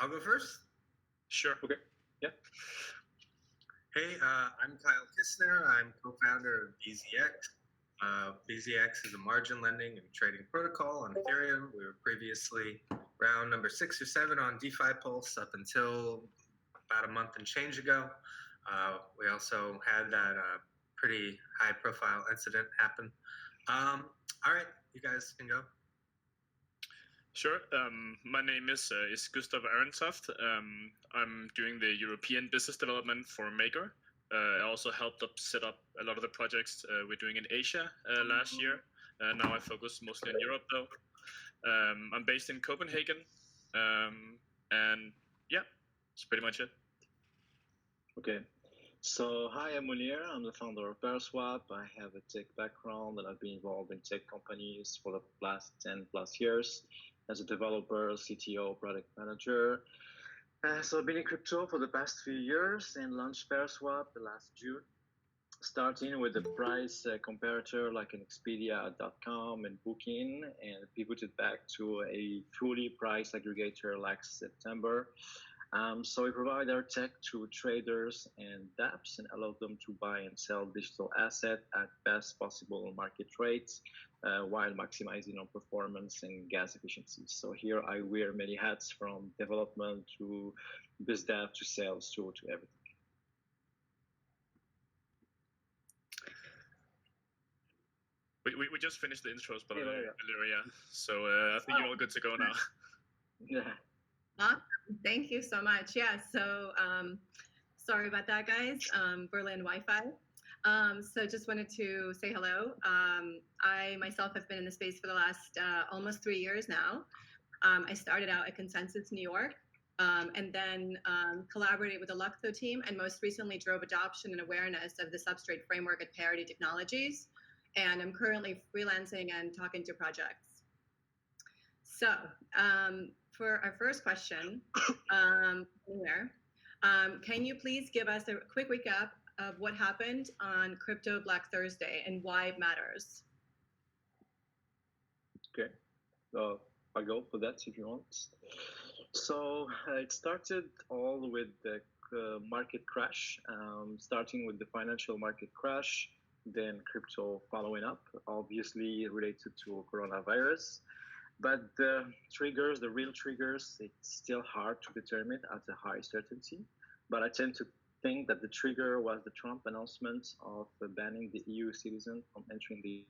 I'll go first. Sure. Okay. Yeah. Hey, I'm Kyle Kistner. I'm co-founder of BZX. BZX is a margin lending and trading protocol on Ethereum. We were previously round number 6 or 7 on DeFi Pulse up until about a month and change ago. We also had that pretty high-profile incident happen. All right, you guys can go. Sure. My name is Gustav Arentoft. I'm doing the European business development for Maker. I also helped set up a lot of the projects we're doing in Asia last year. Now I focus mostly in Europe, though. I'm based in Copenhagen, and yeah, that's pretty much it. Okay. So hi, I'm Mounir. I'm the founder of Paraswap. I have a tech background and I've been involved in tech companies for the last 10 plus years as a developer, CTO, product manager. So I've been in crypto for the past few years and launched Paraswap last June, starting with a price comparator like an Expedia.com and Booking, and pivoted back to a fully priced aggregator like September. So we provide our tech to traders and dApps and allow them to buy and sell digital assets at best possible market rates while maximizing on performance and gas efficiency. So here I wear many hats, from development to biz dev to sales to everything. We just finished the intros, by the way, Yeah. Valeria. So I think you're all good to go now. Yeah. Awesome. Thank you so much. Yeah, so sorry about that, guys. Berlin Wi-Fi. So just wanted to say hello. I myself have been in the space for the last almost 3 years now. I started out at Consensus New York, and then collaborated with the Luxo team, and most recently drove adoption and awareness of the substrate framework at Parity Technologies. And I'm currently freelancing and talking to projects. So for our first question, can you please give us a quick recap of what happened on Crypto Black Thursday and why it matters? Okay, I'll go for that if you want. So it started all with the market crash, starting with the financial market crash, then crypto following up, obviously related to coronavirus. But the triggers, the real triggers, it's still hard to determine at a high certainty. But I tend to think that the trigger was the Trump announcement of banning the EU citizen from entering the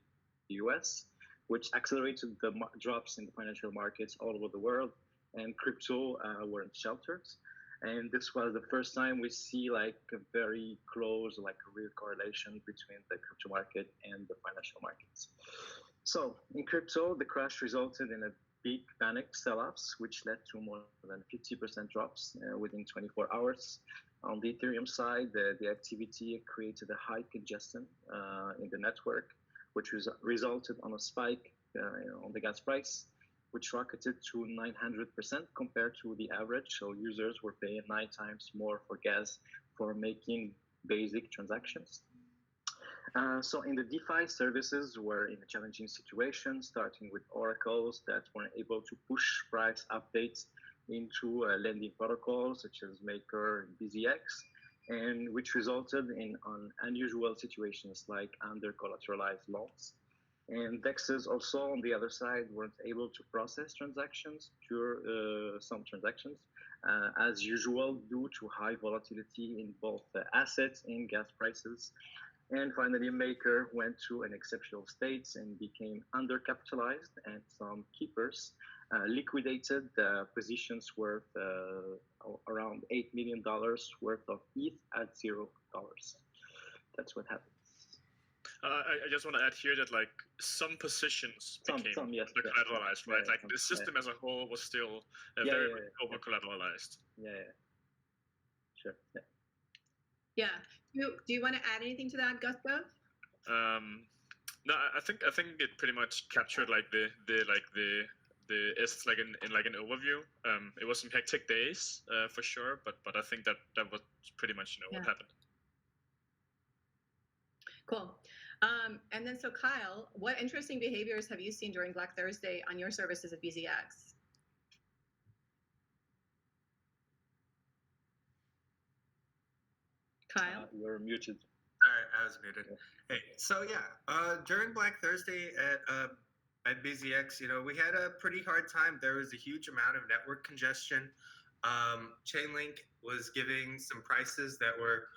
US, which accelerated the drops in the financial markets all over the world, and crypto weren't sheltered. And this was the first time we see like a very close, like a real correlation between the crypto market and the financial markets. So in crypto, the crash resulted in a big panic sell-offs, which led to more than 50% drops within 24 hours. On the Ethereum side, the activity created a high congestion in the network, which resulted on a spike on the gas price, which rocketed to 900% compared to the average. So users were paying 9 times more for gas for making basic transactions. So in the DeFi, services were in a challenging situation, starting with oracles that weren't able to push price updates into lending protocols such as Maker and BZX, and which resulted in unusual situations like under-collateralized loans. And DEXs also, on the other side, weren't able to process transactions, some transactions, as usual, due to high volatility in both assets and gas prices. And finally, Maker went to an exceptional state and became undercapitalized, and some keepers liquidated positions worth around $8 million worth of ETH at $0. That's what happened. I just want to add here that like some positions became collateralized, right? Yeah, like the system as a whole was still very over collateralized. Yeah. Sure. Yeah. Yeah. Do you want to add anything to that, Gustav? No, I think it pretty much captured like the it's like in like an overview. It was some hectic days for sure, but I think that was pretty much what happened. Cool. And then so Kyle, what interesting behaviors have you seen during Black Thursday on your services at BZX? Kyle? You're muted. All right, I was muted. Hey, so yeah, during Black Thursday at BZX, we had a pretty hard time. There was a huge amount of network congestion. Chainlink was giving some prices that were,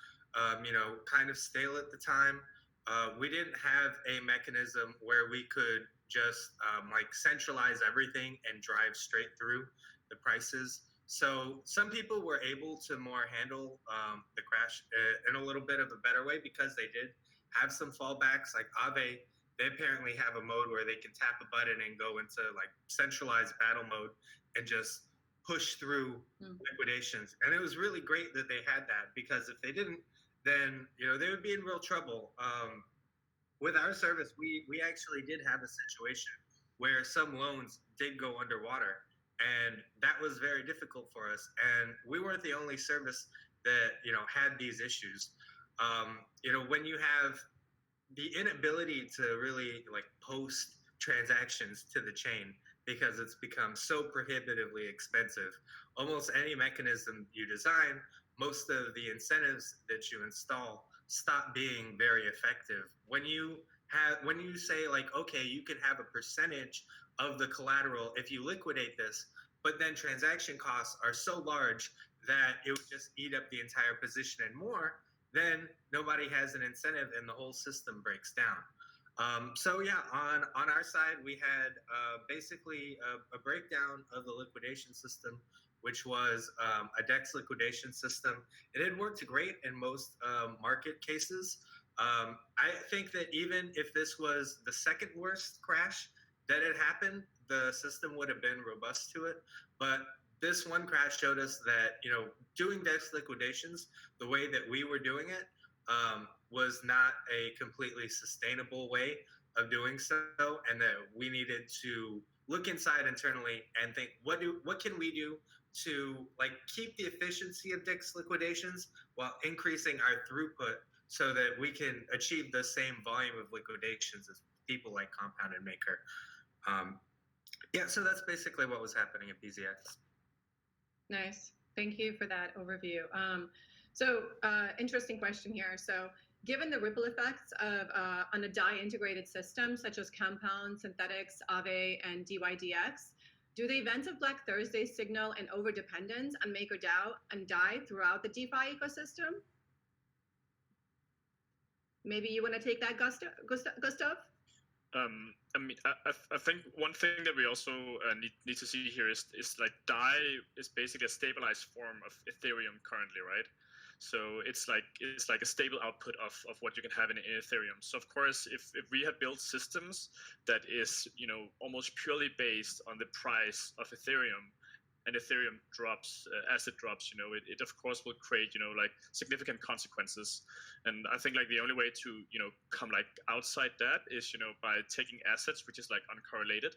kind of stale at the time. We didn't have a mechanism where we could just centralize everything and drive straight through the prices. So some people were able to more handle the crash in a little bit of a better way because they did have some fallbacks. Like Aave, they apparently have a mode where they can tap a button and go into like centralized battle mode and just push through liquidations. And it was really great that they had that, because if they didn't, then they would be in real trouble. With our service, we actually did have a situation where some loans did go underwater. And that was very difficult for us. And we weren't the only service that, had these issues. When you have the inability to really post transactions to the chain because it's become so prohibitively expensive, almost any mechanism you design, most of the incentives that you install stop being very effective. When you say okay, you can have a percentage of the collateral if you liquidate this, but then transaction costs are so large that it would just eat up the entire position and more, then nobody has an incentive and the whole system breaks down. So yeah, on our side, we had basically a breakdown of the liquidation system, which was a DEX liquidation system. It had worked great in most market cases. I think that even if this was the second worst crash that had happened, the system would have been robust to it. But this one crash showed us that, doing DEX liquidations the way that we were doing it was not a completely sustainable way of doing so, and that we needed to look inside internally and think, what can we do to keep the efficiency of DEX liquidations while increasing our throughput so that we can achieve the same volume of liquidations as people like Compound and Maker. So that's basically what was happening at BZX. Nice. Thank you for that overview. Interesting question here. So given the ripple effects of on a DAI integrated system, such as Compound, Synthetics, Aave, and DYDX, do the events of Black Thursday signal an overdependence on MakerDAO and DAI throughout the DeFi ecosystem? Maybe you want to take that, Gustav? I think one thing that we also need to see here is DAI is basically a stabilized form of Ethereum currently, right? So it's like a stable output of what you can have in Ethereum. So of course, if we have built systems that is almost purely based on the price of Ethereum, and Ethereum drops, as it drops, it of course will create, significant consequences. And I think the only way to, come outside that is, by taking assets, which is uncorrelated,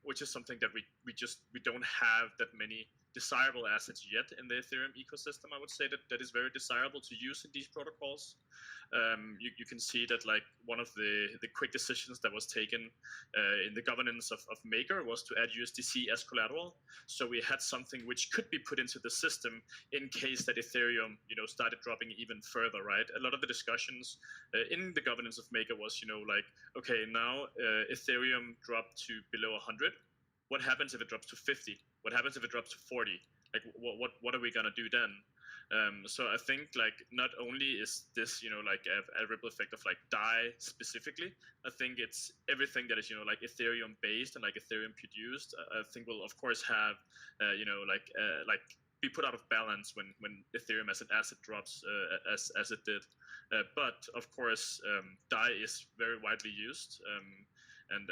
which is something that we don't have that many desirable assets yet in the Ethereum ecosystem. I would say that is very desirable to use in these protocols. You can see that one of the quick decisions that was taken in the governance of Maker was to add USDC as collateral. So we had something which could be put into the system in case that Ethereum started dropping even further, right? A lot of the discussions in the governance of Maker was okay, now Ethereum dropped to below 100. What happens if it drops to 50? What happens if it drops to 40? What are we gonna do then? So I think not only is this a ripple effect of DAI specifically, I think it's everything that is Ethereum based and Ethereum produced. I think will of course have be put out of balance when Ethereum as an asset drops as it did. But of course DAI is very widely used. And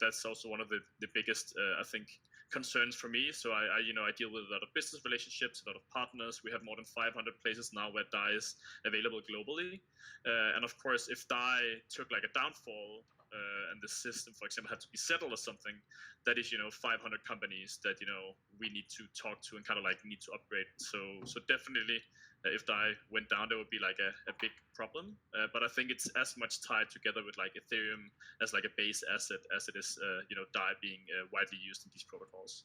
that's also one of the biggest I think concerns for me. So I deal with a lot of business relationships, a lot of partners. We have more than 500 places now where DAI is available globally. And of course, if DAI took a downfall and the system, for example, had to be settled or something, that is 500 companies that we need to talk to and kind of need to upgrade. So definitely, if DAI went down, there would be a big problem. But I think it's as much tied together with Ethereum as a base asset as it is DAI being widely used in these protocols.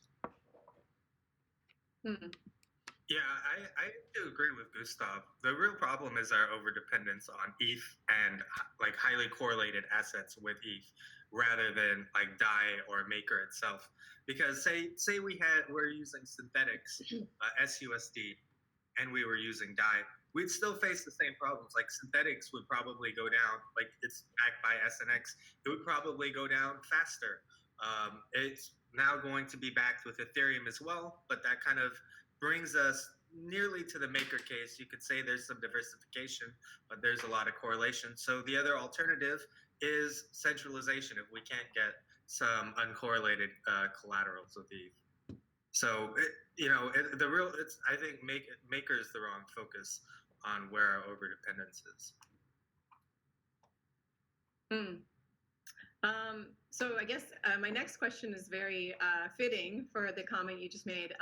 Yeah, I do agree with Gustav. The real problem is our overdependence on ETH and like highly correlated assets with ETH rather than like DAI or Maker itself. Because say we're using synthetics, SUSD, and we were using DAI, we'd still face the same problems. Like synthetics would probably go down, like it's backed by SNX, it would probably go down faster. It's now going to be backed with Ethereum as well, but that kind of brings us nearly to the Maker case. You could say there's some diversification, but there's a lot of correlation. So the other alternative is centralization if we can't get some uncorrelated collaterals with ETH. So I think Maker is the wrong focus on where our overdependence is. So I guess my next question is very fitting for the comment you just made.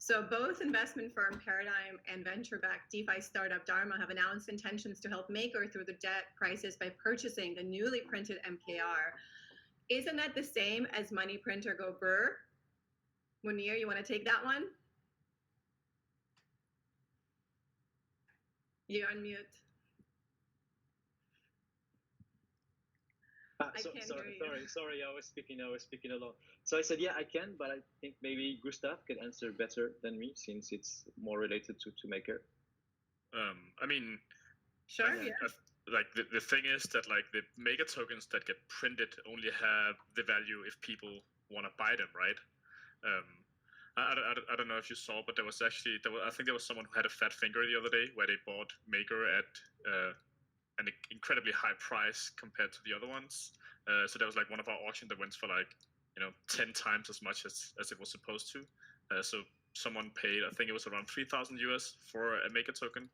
So both investment firm Paradigm and venture-backed DeFi startup Dharma have announced intentions to help Maker through the debt crisis by purchasing the newly printed MKR. Isn't that the same as money print or go burr? Mounir, you want to take that one? You're on mute. Sorry, I was speaking alone. So I said, yeah, I can, but I think maybe Gustav can answer better than me since it's more related to Maker. I mean, sure, yeah. Like the thing is that like the Maker tokens that get printed only have the value if people want to buy them, right? I don't know if you saw, but I think there was someone who had a fat finger the other day where they bought Maker at an incredibly high price compared to the other ones. So there was like one of our auctions that went for like 10 times as much as it was supposed to. So someone paid, I think it was around 3,000 US for a Maker token.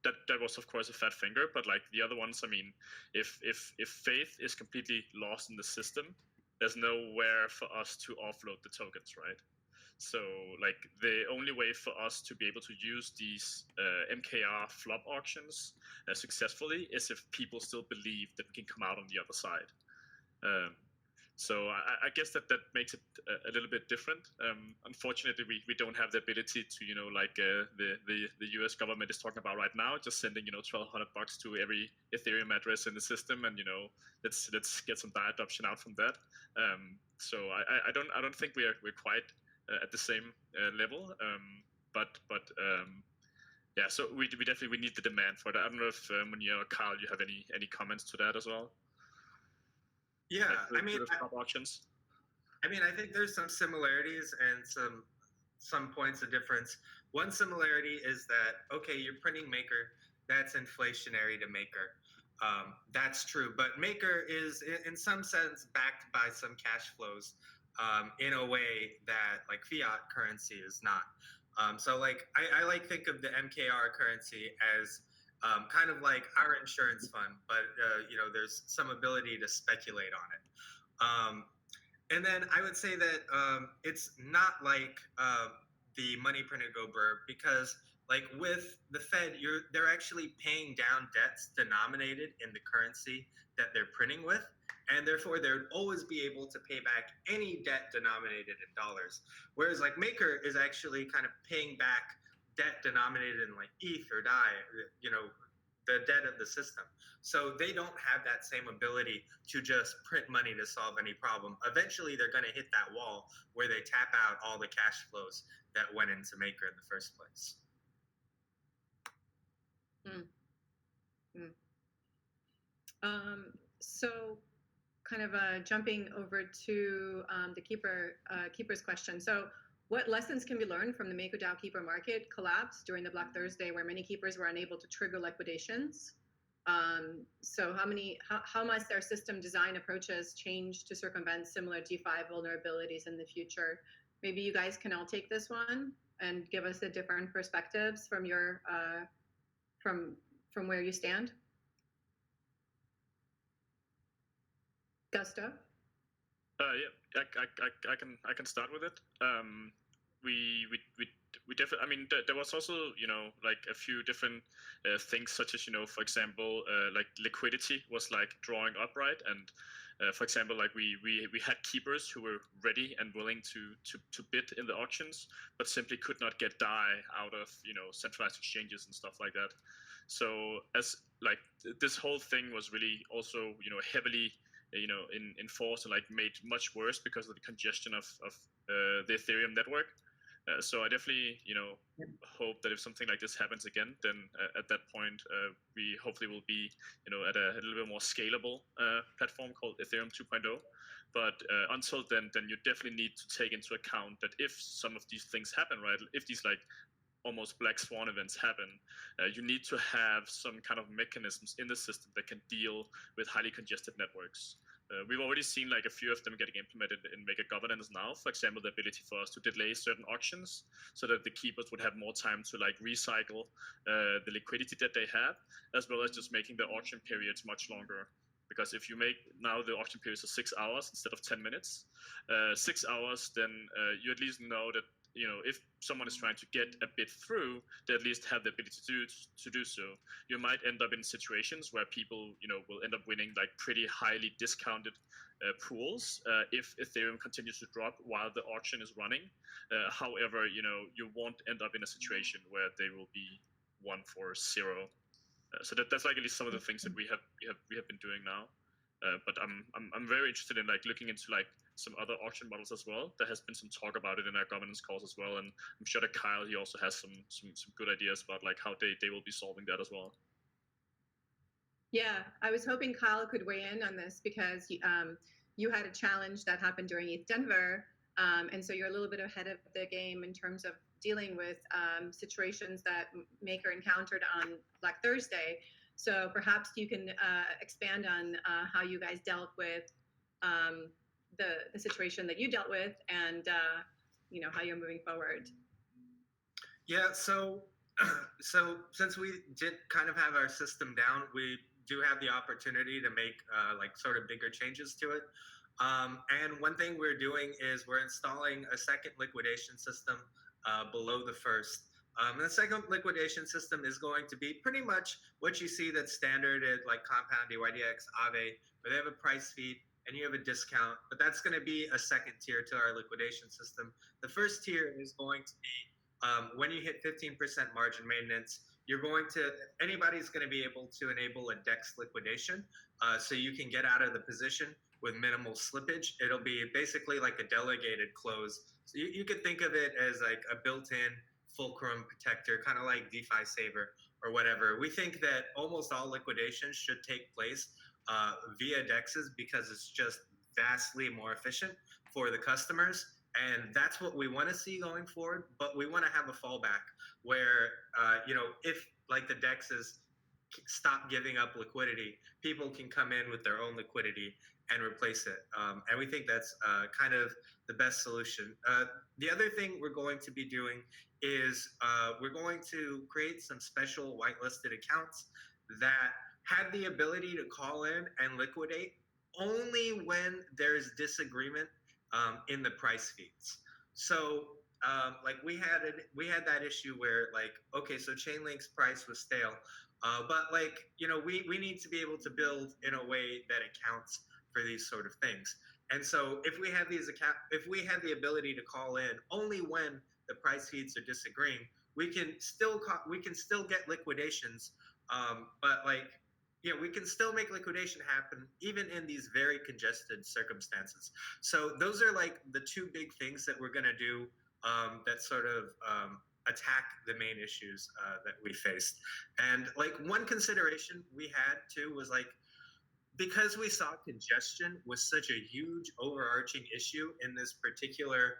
That was of course a fat finger, but like the other ones, I mean, if faith is completely lost in the system, there's nowhere for us to offload the tokens, right? So like the only way for us to be able to use these MKR flop auctions successfully is if people still believe that we can come out on the other side. So I guess that makes it a little bit different. Unfortunately, we don't have the ability to, like the US government is talking about right now, just sending, $1,200 to every Ethereum address in the system, and let's get some DAI adoption out from that. So I don't think we're quite at the same level, but yeah. So we definitely need the demand for that. I don't know if Mounir or Carl, you have any comments to that as well? Yeah, like options. I think there's some similarities and some points of difference. One similarity is that, okay, you're printing Maker, that's inflationary to Maker. That's true, but Maker is in some sense backed by some cash flows in a way that like fiat currency is not. So like I think of the MKR currency as kind of like our insurance fund, but there's some ability to speculate on it. And then I would say that it's not like the money printed go burr, because like with the Fed, they're actually paying down debts denominated in the currency that they're printing with, and therefore they would always be able to pay back any debt denominated in dollars. Whereas like Maker is actually kind of paying back debt denominated in like ETH or DAI, the debt of the system. So they don't have that same ability to just print money to solve any problem. Eventually, they're going to hit that wall where they tap out all the cash flows that went into Maker in the first place. So kind of jumping over to the keeper's question. So what lessons can be learned from the MakerDAO keeper market collapse during the Black Thursday, where many keepers were unable to trigger liquidations? So how must their system design approaches change to circumvent similar DeFi vulnerabilities in the future? Maybe you guys can all take this one and give us the different perspectives from your from where you stand. Gustav? Yeah, I can start with it. We definitely. I mean, there was also like a few different things, such as for example, like liquidity was like drawing up, right? And For example, like we had keepers who were ready and willing to bid in the auctions, but simply could not get DAI out of centralized exchanges and stuff like that. So as like this whole thing was really also heavily enforced and like made much worse because of the congestion of the Ethereum network. So I definitely hope that if something like this happens again, then at that point we hopefully will be at a little bit more scalable platform called Ethereum 2.0. But until then you definitely need to take into account that if some of these things happen, right, if these like almost black swan events happen, you need to have some kind of mechanisms in the system that can deal with highly congested networks. We've already seen like a few of them getting implemented in Maker governance now. For example, the ability for us to delay certain auctions so that the keepers would have more time to like recycle the liquidity that they have, as well as just making the auction periods much longer. Because if you make now the auction periods are 6 hours instead of 10 minutes, 6 hours, then you at least know that if someone is trying to get a bid through, they at least have the ability to do so. You might end up in situations where people, will end up winning like pretty highly discounted pools if Ethereum continues to drop while the auction is running. However, you won't end up in a situation where they will be 1 for 0. So that's like at least some of the things that we have been doing now. But I'm very interested in like looking into like some other auction models as well. There has been some talk about it in our governance calls as well, and I'm sure that Kyle, he also has some good ideas about like how they will be solving that as well. Yeah, I was hoping Kyle could weigh in on this because you had a challenge that happened during ETH Denver, and so you're a little bit ahead of the game in terms of dealing with situations that Maker encountered on Black Thursday. So perhaps you can expand on how you guys dealt with the situation that you dealt with, and how you're moving forward. Yeah. So since we did kind of have our system down, we do have the opportunity to make like sort of bigger changes to it. And one thing we're doing is we're installing a second liquidation system below the first. And the second liquidation system is going to be pretty much what you see that's standard at like Compound, DYDX, Aave, where they have a price feed and you have a discount, but that's going to be a second tier to our liquidation system. The first tier is going to be when you hit 15% margin maintenance, anybody's going to be able to enable a DEX liquidation, so you can get out of the position with minimal slippage. It'll be basically like a delegated close. So you could think of it as like a built-in fulcrum protector, kind of like DeFi Saver or whatever. We think that almost all liquidations should take place via DEXs because it's just vastly more efficient for the customers. And that's what we want to see going forward. But we want to have a fallback where, if like the DEXs stop giving up liquidity, people can come in with their own liquidity and replace it. And we think that's kind of the best solution. The other thing we're going to be doing is we're going to create some special whitelisted accounts that have the ability to call in and liquidate only when there's disagreement in the price feeds. So like we had that issue where like, okay, so Chainlink's price was stale, but like, we need to be able to build in a way that accounts for these sort of things. And so if we have the ability to call in only when the price feeds are disagreeing, we can still get liquidations, but like, we can still make liquidation happen even in these very congested circumstances. So those are like the two big things that we're going to do that sort of attack the main issues that we faced. And like one consideration we had too was like, because we saw congestion was such a huge overarching issue in this particular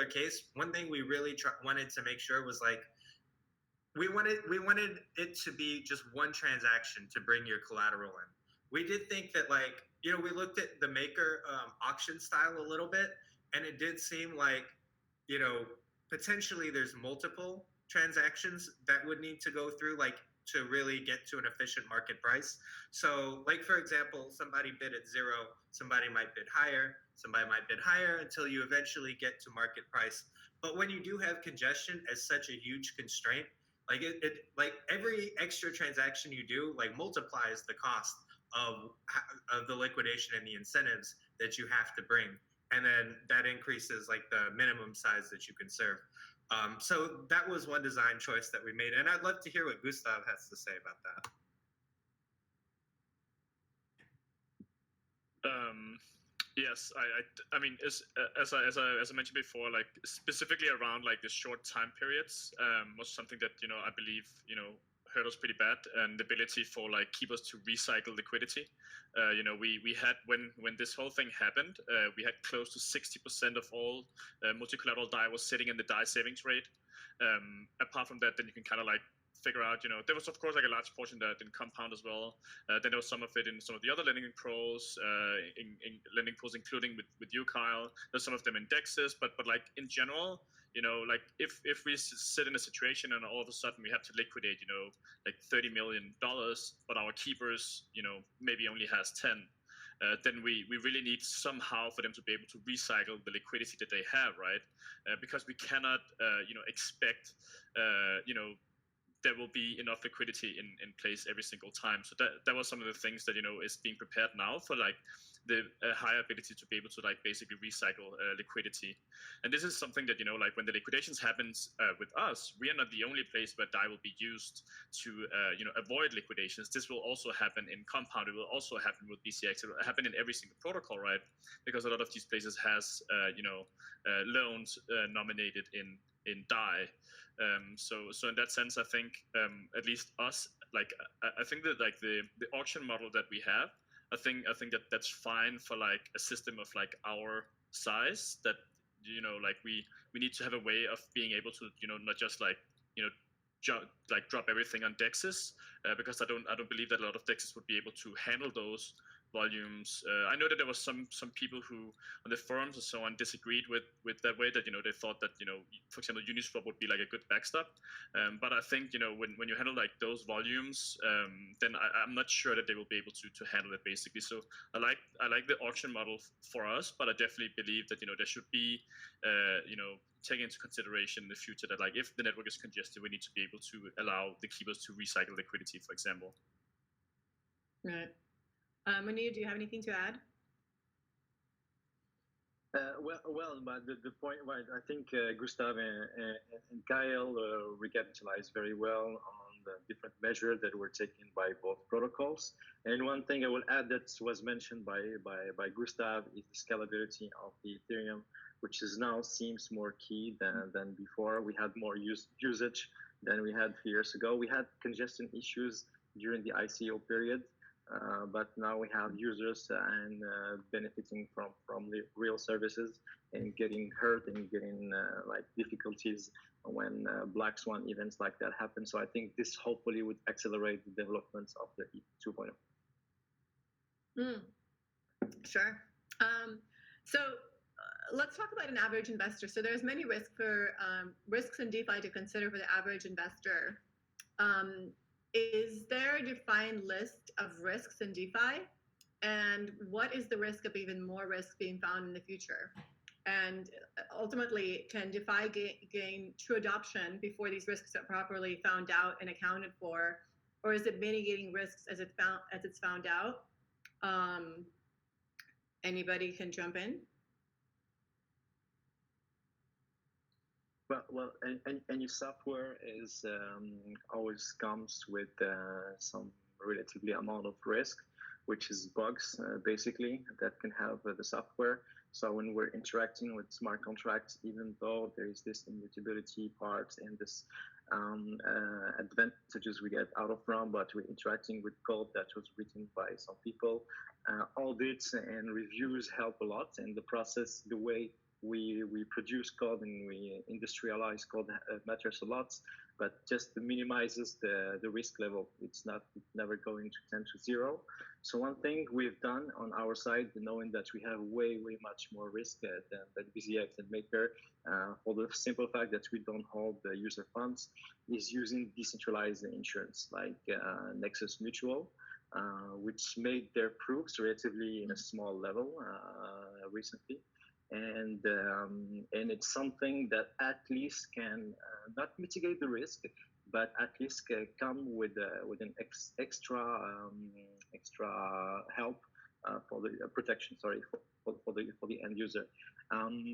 case, one thing we really wanted to make sure was like, we wanted it to be just one transaction to bring your collateral in. We did think that like, we looked at the Maker auction style a little bit, and it did seem like, potentially there's multiple transactions that would need to go through like to really get to an efficient market price. So like, for example, somebody bid at 0, somebody might bid higher, somebody might bid higher until you eventually get to market price. But when you do have congestion as such a huge constraint, like it like every extra transaction you do like multiplies the cost of the liquidation and the incentives that you have to bring, and then that increases like the minimum size that you can serve. So that was one design choice that we made, and I'd love to hear what Gustav has to say about that. Yes, I mean, as I mentioned before, like specifically around like the short time periods was something that I believe hurt us pretty bad, and the ability for like keepers to recycle liquidity. We had when this whole thing happened, we had close to 60% of all multi-collateral DAI was sitting in the DAI savings rate. Apart from that, then you can kind of like figure out, there was of course like a large portion that in Compound as well. Then there was some of it in some of the other lending pros, in lending pools, including with you, Kyle. There's some of them in Dexes, but like in general, like if we sit in a situation and all of a sudden we have to liquidate, like $30 million, but our keepers, maybe only has 10. Then we really need somehow for them to be able to recycle the liquidity that they have, right? Because we cannot, expect, there will be enough liquidity in place every single time. So that was some of the things that is being prepared now for like the higher ability to be able to like basically recycle liquidity. And this is something that like when the liquidations happens with us, we are not the only place where DAI will be used to avoid liquidations. This will also happen in Compound. It will also happen with BCX. It will happen in every single protocol, right? Because a lot of these places has loans nominated in DAI. So in that sense, I think at least us, like I think that like the auction model that we have, I think that that's fine for like a system of like our size. That like we need to have a way of being able to not just like drop everything on Dexes, because I don't believe that a lot of Dexes would be able to handle those volumes. I know that there was some people who on the forums and so on disagreed with that way, that they thought that for example Uniswap would be like a good backstop, but I think when you handle like those volumes, then I'm not sure that they will be able to handle it basically. So I like the auction model for us, but I definitely believe that there should be taken into consideration in the future that like if the network is congested, we need to be able to allow the keepers to recycle liquidity, for example. Right. Mounir, do you have anything to add? Well, but the point, right, I think Gustav and Kyle recapitalized very well on the different measures that were taken by both protocols. And one thing I will add that was mentioned by Gustav is the scalability of the Ethereum, which is now seems more key than before. We had more usage than we had 3 years ago. We had congestion issues during the ICO period. But now we have users and benefiting from the real services and getting hurt and getting like difficulties when black swan events like that happen. So I think this hopefully would accelerate the developments of the ETH 2.0. Sure. So let's talk about an average investor. So there's many risks in DeFi to consider for the average investor. Is there a defined list of risks in DeFi? And what is the risk of even more risk being found in the future? And ultimately, can DeFi gain true adoption before these risks are properly found out and accounted for? Or is it mitigating risks as it's found out? Anybody can jump in. Well, any software is always comes with some relatively amount of risk, which is bugs basically that can have the software. So when we're interacting with smart contracts, even though there is this immutability part and this advantages we get out of from, but we're interacting with code that was written by some people. Audits and reviews help a lot, and the process, the way we produce code and we industrialize code matters a lot, but just minimizes the risk level. It's never going to tend to zero. So one thing we've done on our side, knowing that we have way much more risk than BZX and Maker, for the simple fact that we don't hold the user funds, is using decentralized insurance like Nexus Mutual, which made their proofs relatively in a small level recently. And it's something that at least can not mitigate the risk, but at least come with an extra help for the protection. Sorry, for the end user.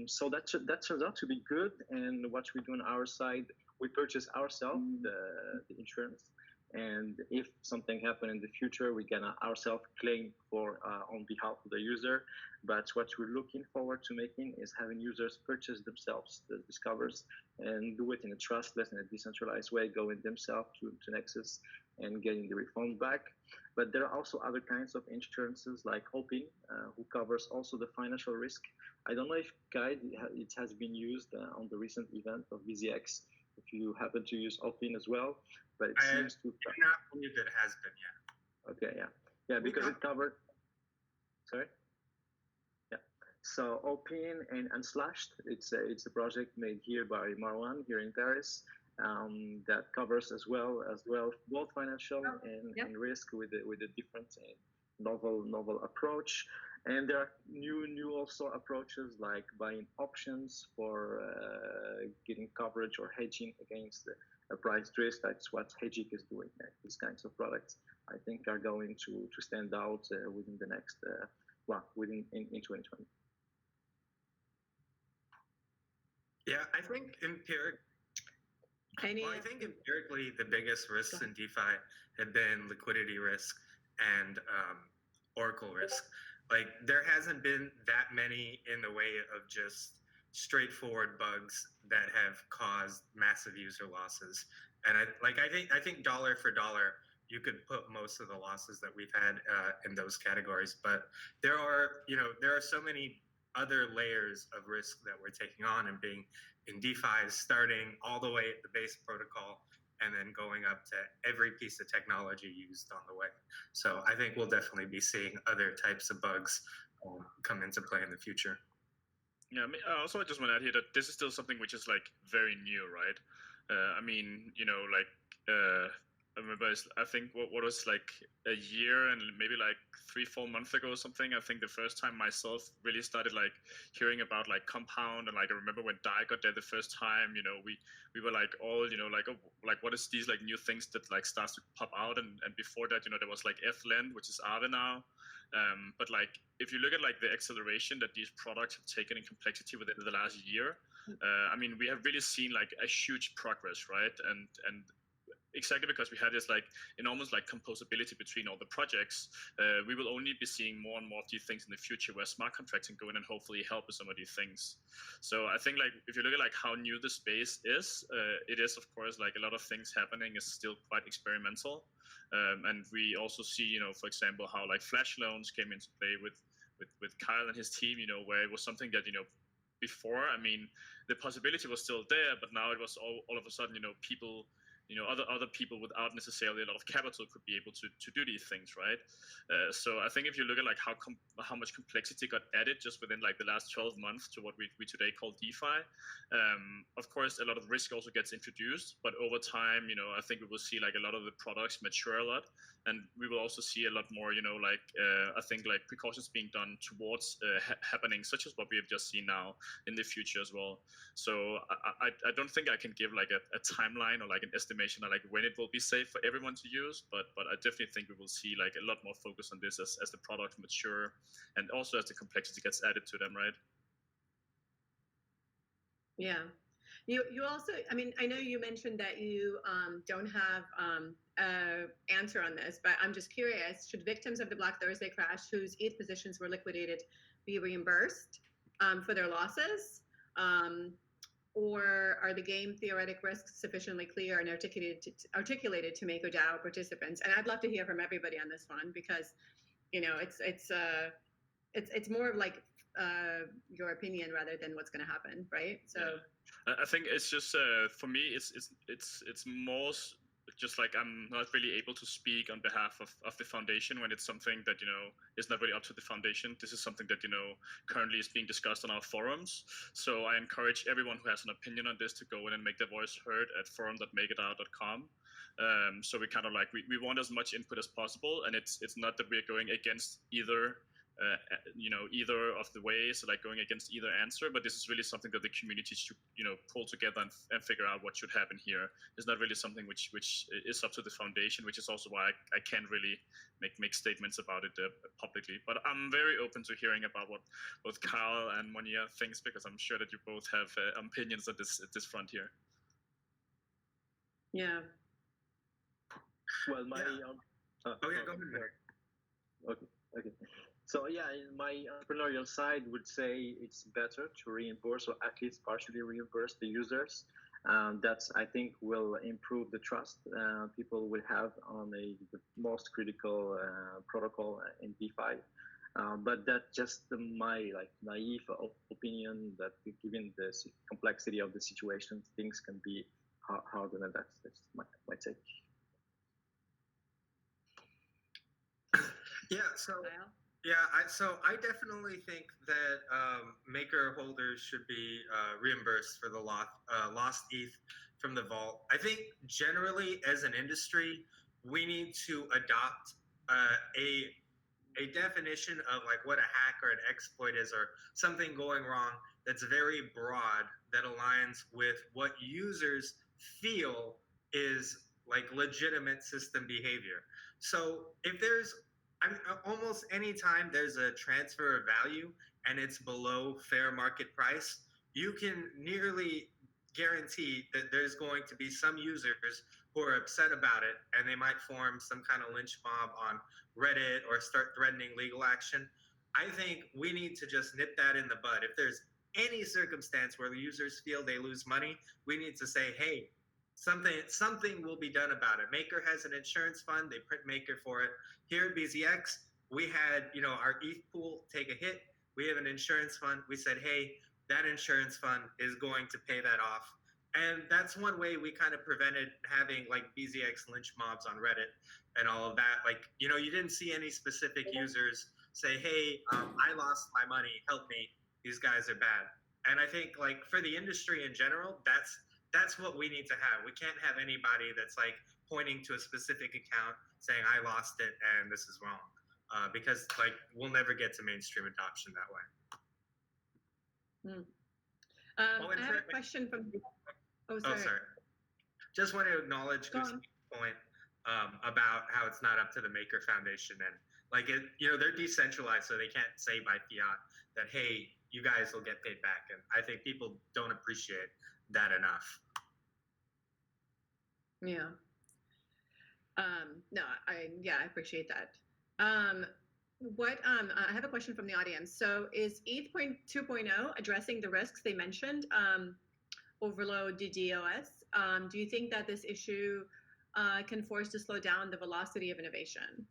So that turns out to be good. And what we do on our side, we purchase ourselves the insurance. And if something happens in the future, we can ourselves claim for on behalf of the user. But what we're looking forward to making is having users purchase themselves the discovers and do it in a trustless and a decentralized way, going themselves to Nexus and getting the refund back. But there are also other kinds of insurances like Opin, who covers also the financial risk. I don't know if, guys, it has been used on the recent event of VZX, if you happen to use Opin as well. But it seems to... I do not believe it has been yet. Okay, yeah. Yeah, because it covered... Sorry? Yeah. So Opin and Unslashed, it's a project made here by Marwan here in Paris, that covers as well both financial and risk with a different novel approach. And there are new also approaches like buying options for getting coverage or hedging against a price risk. That's what Hedgic is doing. These kinds of products, I think, are going to stand out within the next in 2020. Yeah, I think empirically the biggest risks in DeFi have been liquidity risk and Oracle risk. Like, there hasn't been that many in the way of just straightforward bugs that have caused massive user losses. And I think dollar for dollar, you could put most of the losses that we've had in those categories. But there are so many other layers of risk that we're taking on and being in DeFi, starting all the way at the base protocol and then going up to every piece of technology used on the way. So I think we'll definitely be seeing other types of bugs come into play in the future. Yeah, also I just want to add here that this is still something which is like very new, right? I mean, I remember, I think what was like a year and maybe like 3-4 months ago or something. I think the first time myself really started like hearing about like Compound, and like I remember when Dai got there the first time. We were like all like what is these like new things that like starts to pop out, and before that there was like FLend, which is Aave now. But like if you look at like the acceleration that these products have taken in complexity within the last year, I mean we have really seen like a huge progress, right? And exactly because we had this like enormous like composability between all the projects, we will only be seeing more and more of these things in the future where smart contracts can go in and hopefully help with some of these things. So I think like if you look at like how new the space is, it is of course like a lot of things happening is still quite experimental, and we also see for example how like flash loans came into play with Kyle and his team, where it was something that before, I mean the possibility was still there, but now it was all of a sudden people, other people without necessarily a lot of capital could be able to do these things, right? So I think if you look at like how much complexity got added just within like the last 12 months to what we today call DeFi, of course a lot of risk also gets introduced, but over time, I think we will see like a lot of the products mature a lot, and we will also see a lot more, I think like precautions being done towards happenings such as what we have just seen now in the future as well. So I don't think I can give like a timeline or like an estimation of like when it will be safe for everyone to use, but I definitely think we will see like a lot more focus on this as the products mature and also as the complexity gets added to them, right? Yeah. You also, I mean, I know you mentioned that you don't have an answer on this, but I'm just curious, should victims of the Black Thursday crash whose ETH positions were liquidated be reimbursed for their losses? Or are the game theoretic risks sufficiently clear and articulated to make DAO participants? And I'd love to hear from everybody on this one, because it's more of like your opinion rather than what's going to happen, right? So yeah. I think it's just for me, it's more just like I'm not really able to speak on behalf of the foundation when it's something that is not really up to the foundation. This is something that currently is being discussed on our forums. So I encourage everyone who has an opinion on this to go in and make their voice heard at forum.makeitdao.com. So we kind of like we want as much input as possible, and it's not that we're going against either either of the ways, like going against either answer, but this is really something that the community should, pull together and figure out what should happen here. It's not really something which is up to the foundation, which is also why I can't really make statements about it publicly. But I'm very open to hearing about what both Kyle and Mounir thinks, because I'm sure that you both have opinions at this front here. Yeah. Well, my go ahead. Okay. So yeah, in my entrepreneurial side would say it's better to reimburse or at least partially reimburse the users. That's, I think, will improve the trust people will have on the most critical protocol in DeFi. But that's just my naive opinion that given the complexity of the situation, things can be harder than that. That's my take. I definitely think that maker holders should be reimbursed for the lost ETH from the vault. I think generally as an industry, we need to adopt a definition of like what a hack or an exploit is, or something going wrong that's very broad, that aligns with what users feel is like legitimate system behavior. So if there's almost any time there's a transfer of value and it's below fair market price, you can nearly guarantee that there's going to be some users who are upset about it, and they might form some kind of lynch mob on Reddit or start threatening legal action. I think we need to just nip that in the bud. If there's any circumstance where the users feel they lose money, we need to say, hey, something will be done about it. Maker has an insurance fund. They print Maker for it. Here at BZX, we had, our ETH pool take a hit. We have an insurance fund. We said, hey, that insurance fund is going to pay that off. And that's one way we kind of prevented having like BZX lynch mobs on Reddit and all of that. Like, you didn't see any specific users say, hey, I lost my money, help me. These guys are bad. And I think like for the industry in general, that's what we need to have. We can't have anybody that's like pointing to a specific account saying I lost it and this is wrong, because like we'll never get to mainstream adoption that way. I have a question from. Oh, sorry. Just want to acknowledge Gustav's point about how it's not up to the Maker Foundation, and like they're decentralized, so they can't say by fiat that hey, you guys will get paid back. And I think people don't appreciate that enough. Yeah. No, I appreciate that. I have a question from the audience. So is ETH 2.0 addressing the risks they mentioned, overload DDoS? Do you think that this issue can force to slow down the velocity of innovation?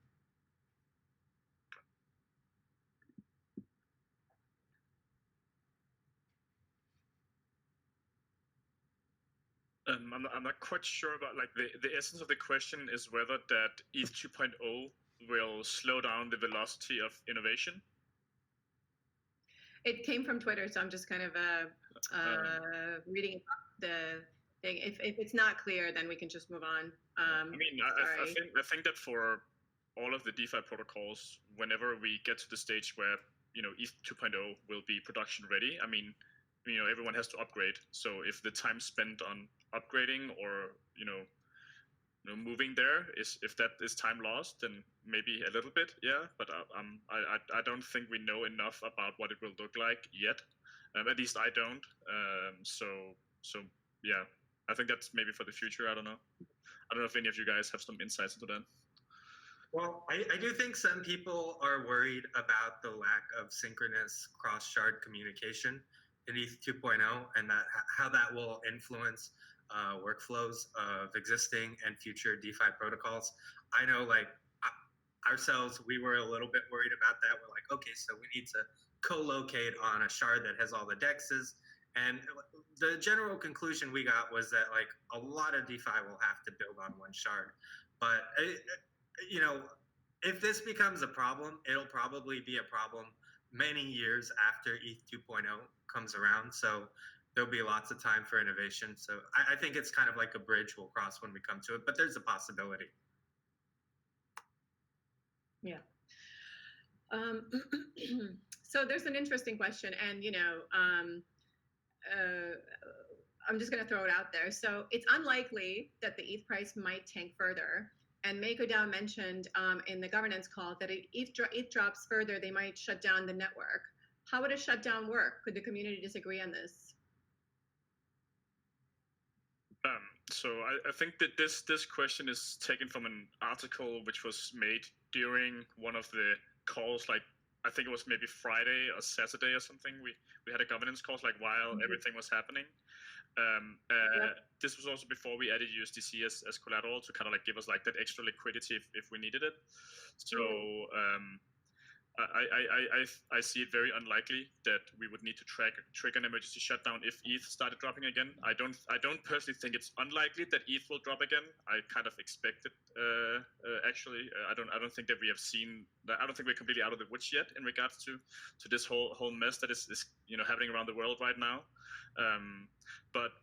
I'm not quite sure about like the essence of the question is whether that ETH 2.0 will slow down the velocity of innovation. It came from Twitter, so I'm just kind of reading the thing. If it's not clear, then we can just move on. I think that for all of the DeFi protocols, whenever we get to the stage where ETH 2.0 will be production ready, I mean, everyone has to upgrade. So if the time spent on upgrading or moving there if that is time lost, then maybe a little bit, yeah. But I don't think we know enough about what it will look like yet. At least I don't. So yeah, I think that's maybe for the future. I don't know if any of you guys have some insights into that. Well, I do think some people are worried about the lack of synchronous cross-shard communication in ETH 2.0 and how that will influence workflows of existing and future DeFi protocols. I know, like ourselves, we were a little bit worried about that. We're like, okay, so we need to co-locate on a shard that has all the dexes. And the general conclusion we got was that like a lot of DeFi will have to build on one shard. But if this becomes a problem, it'll probably be a problem many years after ETH 2.0 comes around. So there'll be lots of time for innovation. So I think it's kind of like a bridge we'll cross when we come to it, but there's a possibility. Yeah. So there's an interesting question, and I'm just going to throw it out there. So it's unlikely that the ETH price might tank further. And MakerDAO mentioned in the governance call that if ETH drops further, they might shut down the network. How would a shutdown work? Could the community disagree on this? So I think that this question is taken from an article which was made during one of the calls, like I think it was maybe Friday or Saturday or something. We had a governance call like while everything was happening. This was also before we added USDC as collateral to kind of like give us like that extra liquidity if we needed it. So I see it very unlikely that we would need to trigger an emergency shutdown if ETH started dropping again. I don't personally think it's unlikely that ETH will drop again. I kind of expect it. Actually, I don't think that we have seen. I don't think we're completely out of the woods yet in regards to this whole mess that is happening around the world right now. But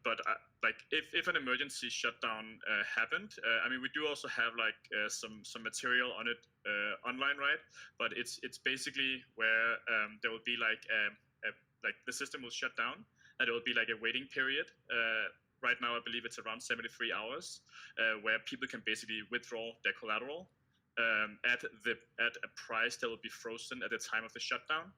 like if an emergency shutdown happened, I mean we do also have like some material on it online, right? But it's basically where there will be like the system will shut down and there will be like a waiting period. Right now, I believe it's around 73 hours, where people can basically withdraw their collateral at a price that will be frozen at the time of the shutdown.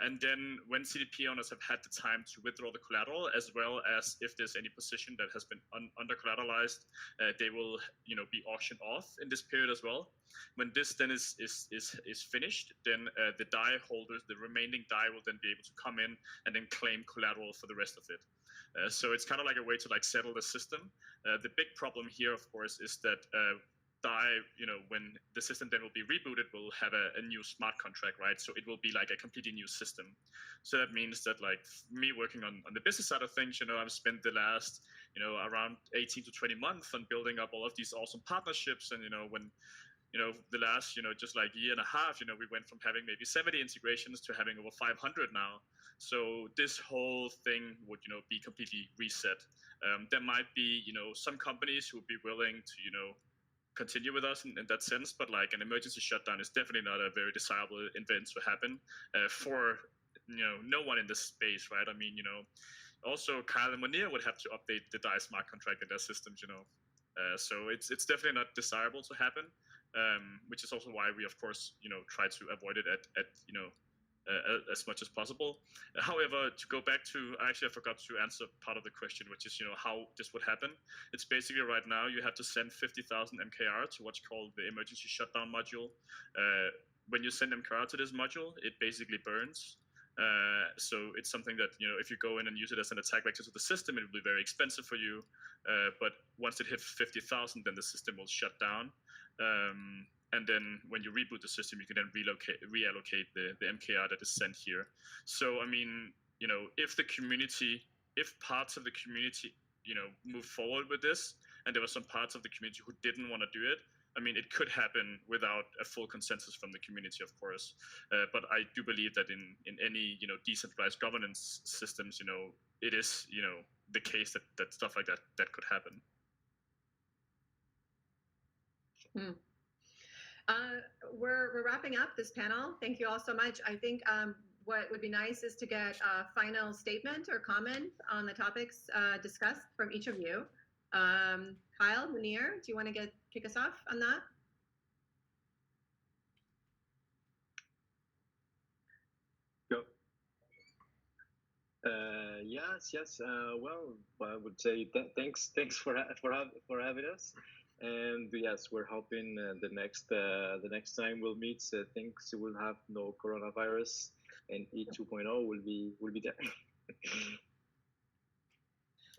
And then when CDP owners have had the time to withdraw the collateral, as well as if there's any position that has been under collateralized, they will be auctioned off in this period as well. When this then is finished, then the DAI holders, the remaining DAI, will then be able to come in and then claim collateral for the rest of it. So it's kind of like a way to like settle the system. The big problem here, of course, is that DAI, when the system then will be rebooted, will have a new smart contract, right? So it will be like a completely new system. So that means that like me working on the business side of things, I've spent the last, around 18 to 20 months on building up all of these awesome partnerships. And, when, the last, just like year and a half, we went from having maybe 70 integrations to having over 500 now. So this whole thing would, be completely reset. There might be, some companies who would be willing to, continue with us in that sense, but like an emergency shutdown is definitely not a very desirable event to happen for no one in this space, right? I mean, also Kyle and Mounir would have to update the DAI smart contract in their systems, so it's definitely not desirable to happen, which is also why we of course try to avoid it at as much as possible. However, to go back to, actually I forgot to answer part of the question, which is how this would happen. It's basically right now you have to send 50,000 MKR to what's called the emergency shutdown module. When you send MKR to this module, it basically burns. So it's something that if you go in and use it as an attack vector to the system, it will be very expensive for you. But once it hits 50,000, then the system will shut down. And then when you reboot the system, you can then reallocate the MKR that is sent here. So, I mean, if parts of the community, move forward with this, and there were some parts of the community who didn't want to do it, I mean, it could happen without a full consensus from the community, of course. But I do believe that in any, decentralized governance systems, it is, the case that stuff like that could happen. We're wrapping up this panel. Thank you all so much. I think what would be nice is to get a final statement or comment on the topics discussed from each of you. Kyle, Mounir, do you want to kick us off on that? Go. Yes. Well, I would say thanks for having us. And yes, we're hoping the next time we'll meet, things will have no coronavirus, and ETH 2.0 will be there.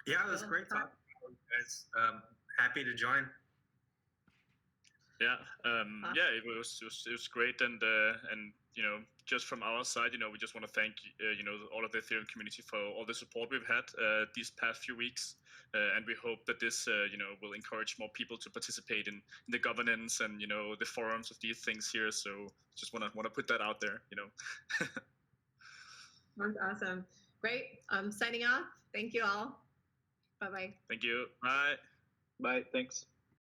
Yeah, it was great talking to you guys. Happy to join. Yeah, it was great, and just from our side, we just want to thank all of the Ethereum community for all the support we've had these past few weeks, and we hope that this will encourage more people to participate in the governance and the forums of these things here. So just want to put that out there. That's awesome. Great. Signing off. Thank you all. Bye bye. Thank you. Bye. Bye. Thanks.